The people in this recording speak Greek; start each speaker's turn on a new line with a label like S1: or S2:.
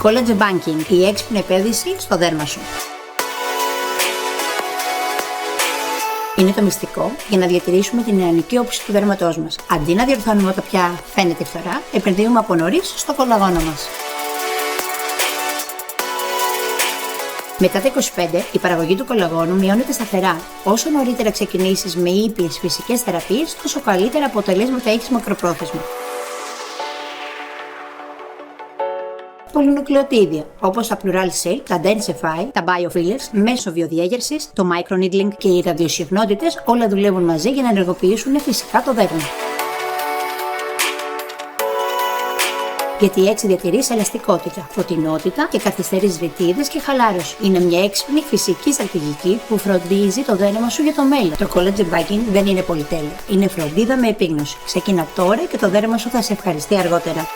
S1: Collagen Banking, η έξυπνη επένδυση στο δέρμα σου. Είναι το μυστικό για να διατηρήσουμε την νεανική όψη του δέρματός μας. Αντί να διορθώνουμε όταν πια φαίνεται φθορά, επενδύουμε από νωρίς στο κολαγόνο μας. Μετά τα 25, η παραγωγή του κολαγόνου μειώνεται σταθερά. Όσο νωρίτερα ξεκινήσεις με ήπιες φυσικές θεραπείες, τόσο καλύτερα αποτελέσματα έχεις μακροπρόθεσμα. Πολυνουκλεοτίδια, όπως τα Plural Silk, τα Densify, τα Biofillers, μέσω βιοδιέγερσης, το Microneedling και οι ραδιοσυχνότητες όλα δουλεύουν μαζί για να ενεργοποιήσουν φυσικά το δέρμα. Γιατί έτσι διατηρείς ελαστικότητα, φωτεινότητα και καθυστερείς ρητίδες και χαλάρωση. Είναι μια έξυπνη φυσική στρατηγική που φροντίζει το δέρμα σου για το μέλλον. Το Collagen Banking δεν είναι πολυτέλεια. Είναι φροντίδα με επίγνωση. Ξεκίνα τώρα και το δέρμα σου θα σε ευχαριστεί αργότερα.